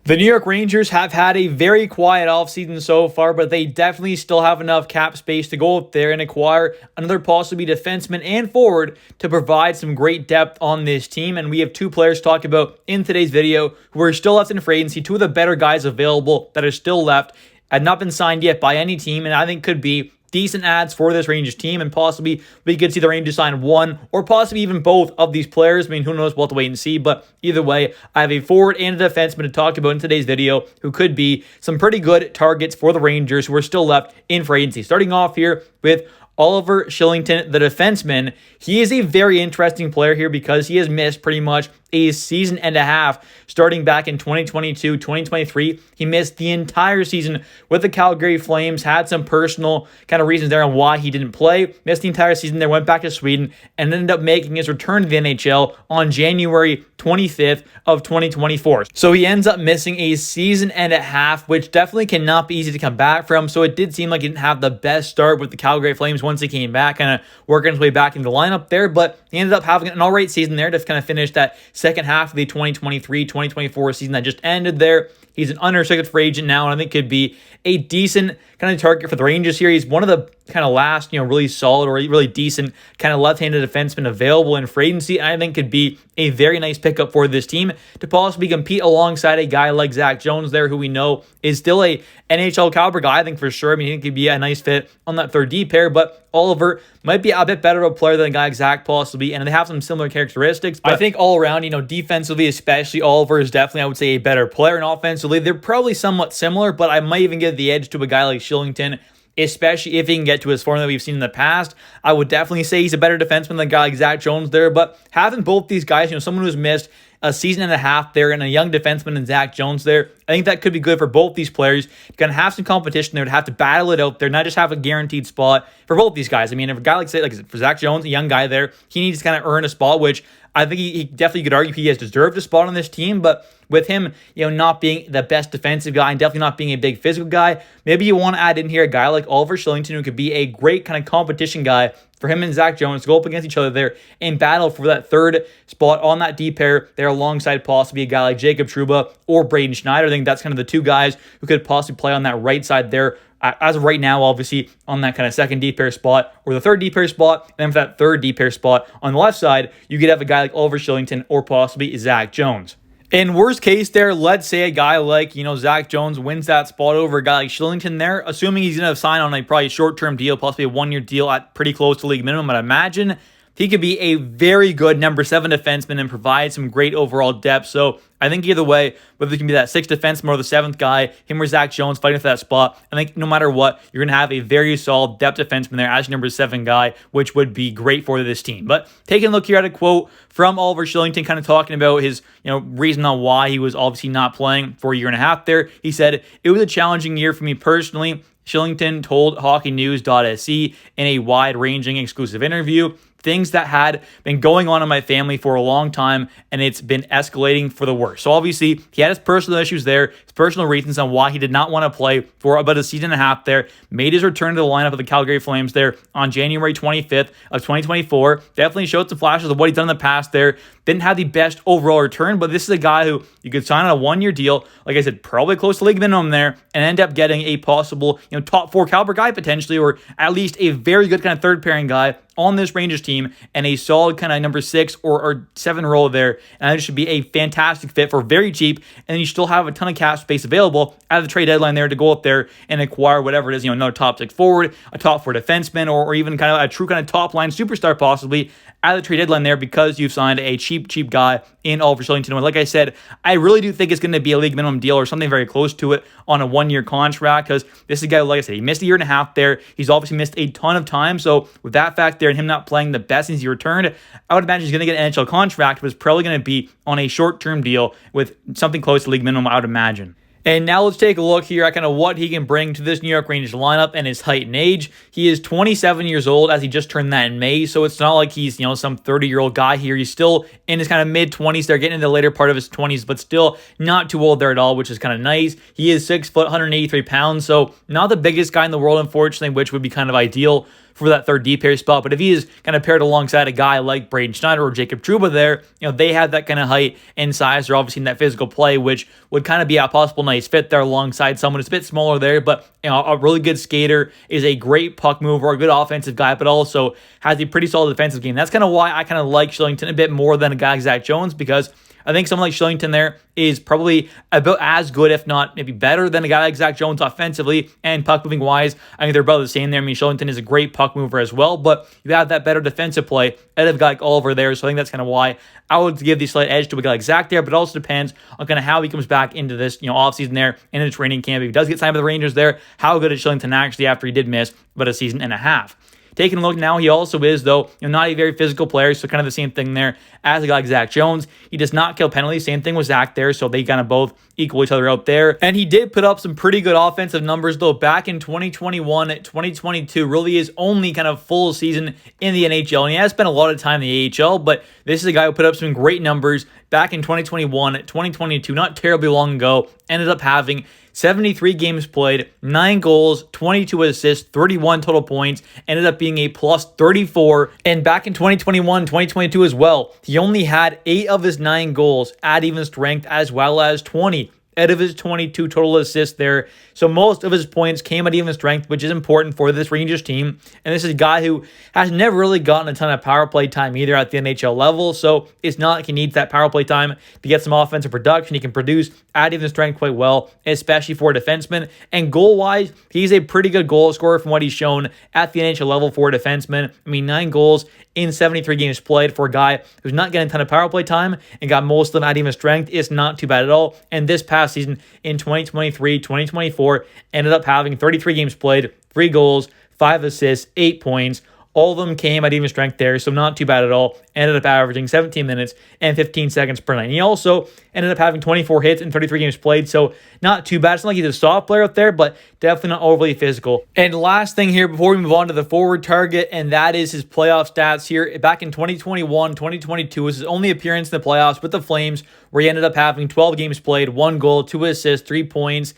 The New York Rangers have had a very quiet offseason so far, but they definitely still have enough cap space to go up there and acquire another possibly defenseman and forward to provide some great depth on this team. And we have two players to talk about in today's video who are still left in free agency, two of the better guys available that are still left, had not been signed yet by any team, and I think could be decent ads for this Rangers team, and possibly we could see the Rangers sign one or possibly even both of these players. I mean, who knows? We'll have to wait and see, but either way, I have a forward and a defenseman to talk about in today's video who could be some pretty good targets for the Rangers who are still left in free agency. Starting off here with Oliver Shillington, the defenseman. He is a very interesting player here because he has missed pretty much a season and a half starting back in 2022, 2023. He missed the entire season with the Calgary Flames, had some personal kind of reasons there on why he didn't play, missed the entire season there, went back to Sweden, and ended up making his return to the NHL on January 25th of 2024. So he ends up missing a season and a half, which definitely cannot be easy to come back from. So it did seem like he didn't have the best start with the Calgary Flames once he came back, kind of working his way back into the lineup there, but he ended up having an all right season there to kind of finish that second half of the 2023-2024 season that just ended there. He's an unrestricted free agent now, and I think could be a decent kind of target for the Rangers here. He's one of the kind of last, really solid or really decent kind of left-handed defenseman available in free agency. I think could be a very nice pickup for this team to possibly compete alongside a guy like Zach Jones there, who we know is still a NHL caliber guy, I think for sure. I mean, he could be a nice fit on that third D pair, but Oliver might be a bit better of a player than a guy like Zach possibly, and they have some similar characteristics. But I think all around, defensively especially, Oliver is definitely, I would say, a better player, and offensively, they're probably somewhat similar, but I might even give the edge to a guy like Shillington, especially if he can get to his form that we've seen in the past. I would definitely say he's a better defenseman than a guy like Zach Jones there, but having both these guys, someone who's missed a season and a half there and a young defenseman in Zach Jones there, I think that could be good for both these players. You're going to have some competition there to have to battle it out there, not just have a guaranteed spot for both these guys. I mean, if a guy like for Zach Jones, a young guy there, he needs to kind of earn a spot, which I think he definitely could argue he has deserved a spot on this team, but with him, not being the best defensive guy and definitely not being a big physical guy, maybe you want to add in here a guy like Oliver Shillington who could be a great kind of competition guy for him and Zach Jones to go up against each other there and battle for that third spot on that D pair there alongside possibly a guy like Jacob Trouba or Braden Schneider. I think that's kind of the two guys who could possibly play on that right side there. As of right now, obviously, on that kind of second D pair spot or the third D pair spot, and then for that third D pair spot on the left side, you could have a guy like Oliver Shillington or possibly Zach Jones. In worst case there, let's say a guy like, Zach Jones wins that spot over a guy like Shillington there, assuming he's going to sign on a probably short-term deal, possibly a one-year deal at pretty close to league minimum, I'd imagine. He could be a very good number 7 defenseman and provide some great overall depth. So I think either way, whether it can be that 6th defenseman or the 7th guy, him or Zach Jones fighting for that spot, I think no matter what, you're going to have a very solid depth defenseman there as your number 7 guy, which would be great for this team. But taking a look here at a quote from Oliver Shillington, kind of talking about his reason on why he was obviously not playing for a year and a half there. He said, "It was a challenging year for me personally." Shillington told HockeyNews.se in a wide-ranging exclusive interview, "Things that had been going on in my family for a long time, and it's been escalating for the worse." So obviously, he had his personal issues there, his personal reasons on why he did not want to play for about a season and a half there, made his return to the lineup of the Calgary Flames there on January 25th of 2024. Definitely showed some flashes of what he's done in the past there. Didn't have the best overall return, but this is a guy who you could sign on a one-year deal, like I said, probably close to league minimum there, and end up getting a possible, top 4 caliber guy potentially, or at least a very good kind of third pairing guy on this Rangers team, and a solid kind of number 6 or 7 role there. And it should be a fantastic fit for very cheap, and then you still have a ton of cap space available at the trade deadline there to go up there and acquire whatever it is, another top 6 forward, a top 4 defenseman, or even kind of a true kind of top line superstar possibly at the trade deadline there, because you've signed a cheap guy in Oliver Shillington. And like I said, I really do think it's going to be a league minimum deal or something very close to it on a one-year contract, because this is a guy, like I said, he missed a year and a half there. He's obviously missed a ton of time. So with that fact there and him not playing the best since he returned, I would imagine he's going to get an NHL contract, but it's probably going to be on a short-term deal with something close to league minimum, I would imagine. And now let's take a look here at kind of what he can bring to this New York Rangers lineup and his height and age. He is 27 years old, as he just turned that in May, so it's not like he's, some 30-year-old guy here. He's still in his kind of mid-20s. They're getting into the later part of his 20s, but still not too old there at all, which is kind of nice. He is 6 foot, 183 pounds, so not the biggest guy in the world, unfortunately, which would be kind of ideal for that third D pair spot. But if he is kind of paired alongside a guy like Braden Schneider or Jacob Trouba there, they have that kind of height and size. They're obviously in that physical play, which would kind of be a possible nice fit there alongside someone who's a bit smaller there, but a really good skater, is a great puck mover, a good offensive guy, but also has a pretty solid defensive game. That's kind of why I kind of like Shillington a bit more than a guy like Zach Jones, because I think someone like Shillington there is probably about as good, if not maybe better, than a guy like Zach Jones offensively and puck moving wise. I think they're about the same there. I mean, Shillington is a great puck mover as well, but you have that better defensive play out of a guy like Oliver there. So I think that's kind of why I would give the slight edge to a guy like Zach there, but it also depends on kind of how he comes back into this, offseason there and in the training camp. If he does get signed by the Rangers there, how good is Shillington actually after he did miss about a season and a half? Taking a look now, he also is, though, not a very physical player, so kind of the same thing there as a guy like Zach Jones. He does not kill penalties, same thing with Zach there, so they kind of both equal each other out there. And he did put up some pretty good offensive numbers, though, back in 2021, 2022, really his only kind of full season in the NHL. And he has spent a lot of time in the AHL, but this is a guy who put up some great numbers back in 2021, 2022, not terribly long ago, ended up having 73 games played, 9 goals, 22 assists, 31 total points, ended up being a plus 34. And back in 2021, 2022 as well, he only had 8 of his 9 goals at even strength, as well as 20 out of his 22 total assists there. So most of his points came at even strength, which is important for this Rangers team. And this is a guy who has never really gotten a ton of power play time either at the NHL level. So it's not like he needs that power play time to get some offensive production. He can produce at even strength quite well, especially for a defenseman. And goal-wise, he's a pretty good goal scorer from what he's shown at the NHL level for a defenseman. I mean, 9 goals in 73 games played for a guy who's not getting a ton of power play time and got most of them at even strength is not too bad at all. And this past season in 2023, 2024, ended up having 33 games played, 3 goals, 5 assists, 8 points. All of them came at even strength there, so not too bad at all. Ended up averaging 17 minutes and 15 seconds per night. And he also ended up having 24 hits in 33 games played, so not too bad. It's not like he's a soft player out there, but definitely not overly physical. And last thing here before we move on to the forward target, and that is his playoff stats here. Back in 2021, 2022 was his only appearance in the playoffs with the Flames, where he ended up having 12 games played, 1 goal, 2 assists, 3 points.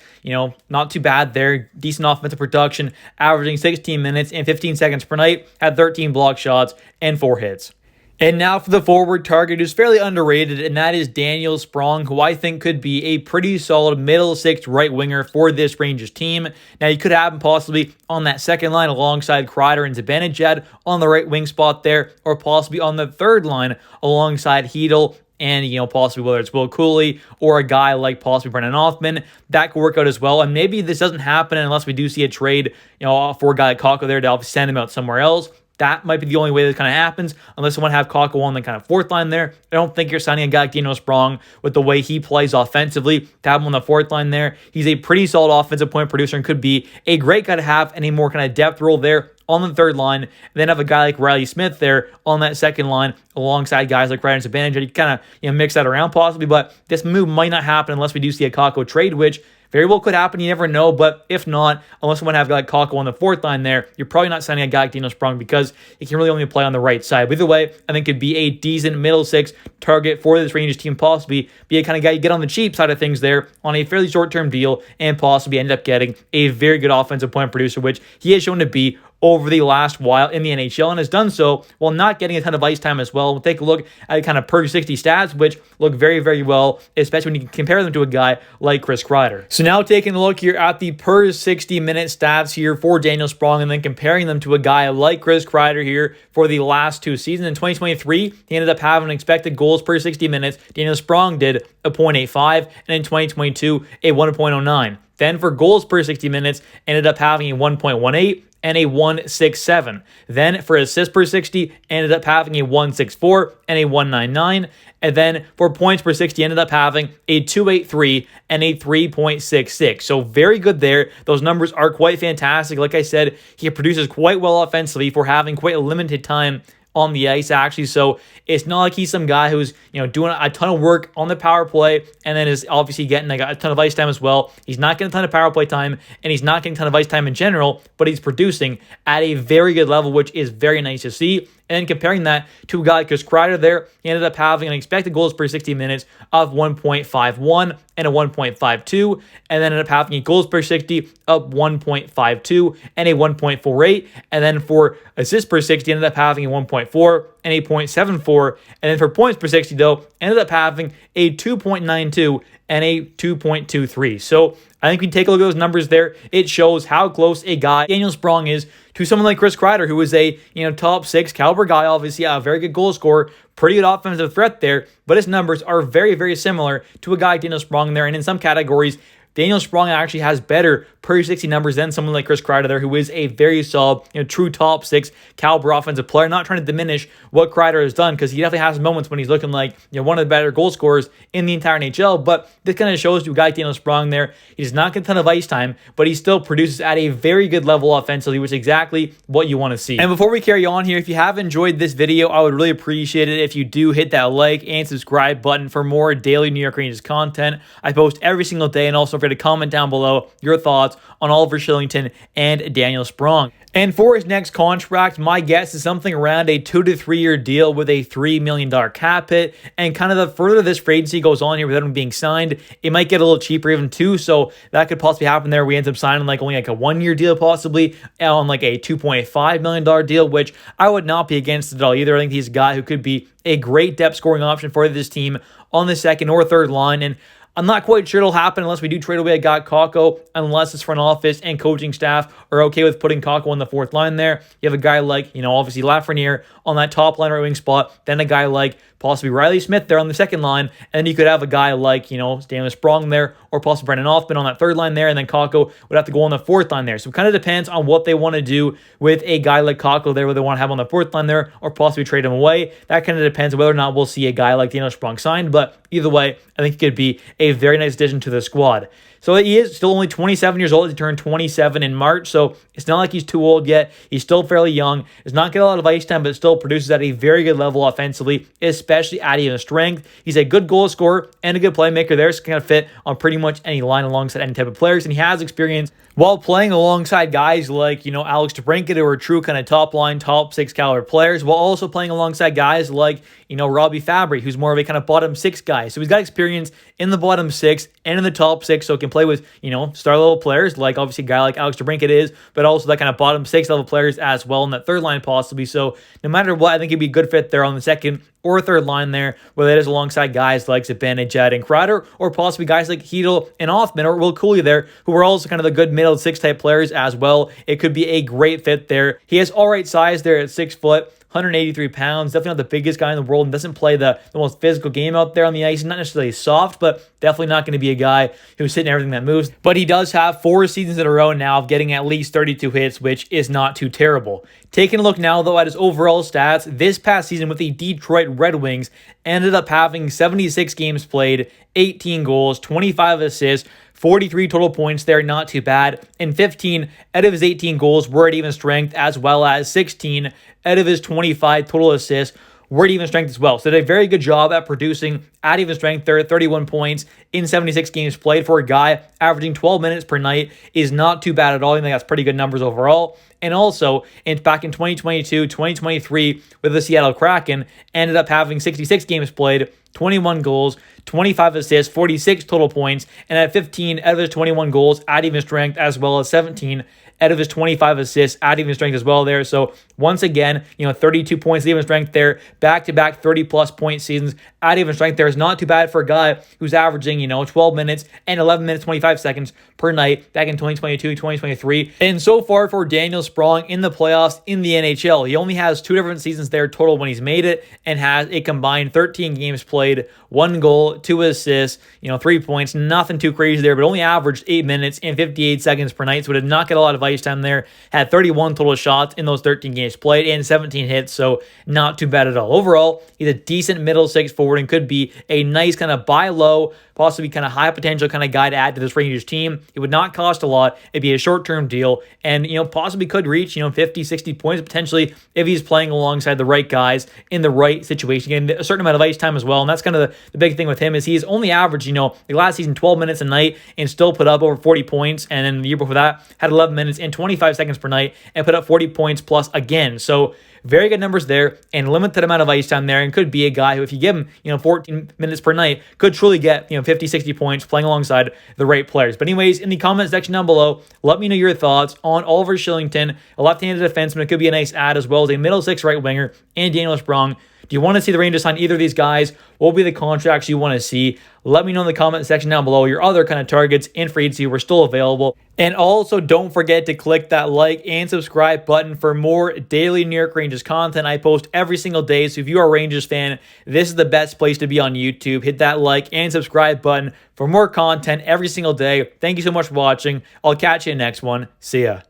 Not too bad there. Decent offensive production, averaging 16 minutes and 15 seconds per night, had 13 block shots and 4 hits. And now for the forward target, who's fairly underrated, and that is Daniel Sprong, who I think could be a pretty solid middle six right winger for this Rangers team. Now, you could have him possibly on that second line alongside Kreider and Zibanejad on the right wing spot there, or possibly on the third line alongside Hedl and, possibly whether it's Will Cooley or a guy like possibly Brennan Othman. That could work out as well. And maybe this doesn't happen unless we do see a trade, for a guy like Kakko there to help send him out somewhere else. That might be the only way that kind of happens, unless someone have Kakko on the kind of fourth line there. I don't think you're signing a guy like Daniel Sprong with the way he plays offensively to have him on the fourth line there. He's a pretty solid offensive point producer and could be a great guy to have and a more kind of depth role there on the third line. And then have a guy like Riley Smith there on that second line alongside guys like Kreider and Zibanejad. You kind of mix that around possibly, but this move might not happen unless we do see a Kakko trade, which very well could happen. You never know, but if not, unless someone have a guy like Kakko on the fourth line there, you're probably not signing a guy like Daniel Sprong because he can really only play on the right side. But either way, I think could be a decent middle six target for this Rangers team, possibly be a kind of guy you get on the cheap side of things there on a fairly short-term deal and possibly end up getting a very good offensive point producer, which he has shown to be over the last while in the NHL and has done so while not getting a ton of ice time as well. We'll take a look at kind of per 60 stats, which look very, very well, especially when you compare them to a guy like Chris Kreider. So now taking a look here at the per 60 minute stats here for Daniel Sprong and then comparing them to a guy like Chris Kreider here for the last 2 seasons. In 2023, he ended up having expected goals per 60 minutes. Daniel Sprong did a 0.85, and in 2022, a 1.09. Then for goals per 60 minutes, ended up having a 1.18 and a 1.67. Then for assists per 60, ended up having a 1.64 and a 1.99. And then for points per 60, ended up having a 2.83 and a 3.66. So very good there. Those numbers are quite fantastic. Like I said, he produces quite well offensively for having quite a limited time on the ice, actually. So it's not like he's some guy who's, doing a ton of work on the power play and then is obviously getting a ton of ice time as well. He's not getting a ton of power play time and he's not getting a ton of ice time in general, but he's producing at a very good level, which is very nice to see. And comparing that to a guy like Chris Kreider there, he ended up having an expected goals per 60 minutes of 1.51 and a 1.52, and then ended up having a goals per 60 of 1.52 and a 1.48, and then for assists per 60 ended up having a 1.4 and a 0.74, and then for points per 60 though ended up having a 2.92 and a 2.23. So I think we take a look at those numbers there. It shows how close a guy Daniel Sprong is to someone like Chris Kreider, who is a top 6 caliber guy, obviously a very good goal scorer, pretty good offensive threat there, but his numbers are very, very similar to a guy like Daniel Sprong there, and in some categories, Daniel Sprong actually has better per 60 numbers than someone like Chris Kreider there, who is a very solid, true top 6 caliber offensive player. Not trying to diminish what Kreider has done, because he definitely has moments when he's looking like one of the better goal scorers in the entire NHL. But this kind of shows to a guy like Daniel Sprong there, he does not get a ton of ice time, but he still produces at a very good level offensively, which is exactly what you want to see. And before we carry on here, if you have enjoyed this video, I would really appreciate it if you do hit that like and subscribe button for more daily New York Rangers content. I post every single day, and also to comment down below your thoughts on Oliver Shillington and Daniel Sprong. And for his next contract, my guess is something around a 2 to 3 year deal with a $3 million cap hit. And kind of the further this free agency goes on here without him being signed, it might get a little cheaper even too. So that could possibly happen there. We end up signing only a 1 year deal possibly on a $2.5 million deal, which I would not be against at all either. I think he's a guy who could be a great depth scoring option for this team on the second or third line. And I'm not quite sure it'll happen unless we do trade away a guy Kakko, unless his front office and coaching staff are okay with putting Kakko on the fourth line there. You have a guy like, obviously Lafreniere on that top line right wing spot, then a guy like possibly Riley Smith there on the second line, and then you could have a guy like, Daniel Sprong there, or possibly Brendan Othman on that third line there, and then Kakko would have to go on the fourth line there. So it kind of depends on what they want to do with a guy like Kakko there, whether they want to have on the fourth line there, or possibly trade him away. That kind of depends on whether or not we'll see a guy like Daniel Sprong signed, but either way, I think he could be a very nice addition to the squad. So he is still only 27 years old. He turned 27 in March, so it's not like he's too old yet. He's still fairly young. Does not get a lot of ice time, but still produces at a very good level offensively, especially at even strength. He's a good goal scorer and a good playmaker there, so kind of fit on pretty much any line alongside any type of players, and he has experience while playing alongside guys like, Alex DeBrincat, who are true kind of top line, top 6 caliber players, while also playing alongside guys like, Robbie Fabry, who's more of a kind of bottom 6 guy. So he's got experience in the bottom 6 and in the top 6, so can play with, star level players, like obviously a guy like Alex DeBrincat is, but also that kind of bottom 6 level players as well in that third line possibly. So no matter what, I think he'd be a good fit there on the second or third line there, whether it is alongside guys like Zibanejad and Kreider, or possibly guys like Hedl and Othman, or Will Cooley there, who are also kind of the good middle 6 type players as well. It could be a great fit there. He has all right size there at 6 foot, 183 pounds, definitely not the biggest guy in the world, and doesn't play the most physical game out there on the ice. He's not necessarily soft, but definitely not going to be a guy who's hitting everything that moves. But he does have 4 seasons in a row now of getting at least 32 hits, which is not too terrible. Taking a look now, though, at his overall stats, this past season with the Detroit Red Wings, ended up having 76 games played, 18 goals, 25 assists, 43 total points there, not too bad. And 15 out of his 18 goals were at even strength, as well as 16 out of his 25 total assists were at even strength as well. So did a very good job at producing at even strength there, 31 points in 76 games played for a guy averaging 12 minutes per night is not too bad at all. I think that's pretty good numbers overall. And also, back in 2022, 2023 with the Seattle Kraken, ended up having 66 games played, 21 goals, 25 assists, 46 total points, and at 15 out of his 21 goals at even strength, as well as 17 out of his 25 assists at even strength as well there. So once again, 32 points at even strength there, back-to-back 30-plus point seasons at even strength there is not too bad for a guy who's averaging, 12 minutes and 11 minutes, 25 seconds per night back in 2022, 2023. And so far for Daniel Sprong in the playoffs in the NHL, he only has 2 different seasons there total when he's made it, and has a combined 13 games played, 1 goal, 2 assists, 3 points, nothing too crazy there, but only averaged 8 minutes and 58 seconds per night, so did not get a lot of ice time there. Had 31 total shots in those 13 games played and 17 hits, so not too bad at all. Overall, he's a decent middle 6 forward and could be a nice kind of buy low, possibly kind of high potential kind of guy to add to this Rangers team. It would not cost a lot. It'd be a short-term deal and, possibly could reach, 50, 60 points potentially if he's playing alongside the right guys in the right situation, getting a certain amount of ice time as well. And that's kind of the big thing with him is he's only averaged, the last season 12 minutes a night and still put up over 40 points. And then the year before that had 11 minutes and 25 seconds per night and put up 40 points plus again. So very good numbers there and limited amount of ice time there, and could be a guy who, if you give him, 14 minutes per night, could truly get, 50, 60 points playing alongside the right players. But anyways, in the comment section down below, let me know your thoughts on Oliver Shillington, a left-handed defenseman. It could be a nice add, as well as a middle six right winger, and Daniel Sprong. Do you want to see the Rangers sign either of these guys? What will be the contracts you want to see? Let me know in the comment section down below your other kind of targets and free agency who are still available. And also, don't forget to click that like and subscribe button for more daily New York Rangers content. I post every single day, so if you are a Rangers fan, this is the best place to be on YouTube. Hit that like and subscribe button for more content every single day. Thank you so much for watching. I'll catch you in the next one. See ya.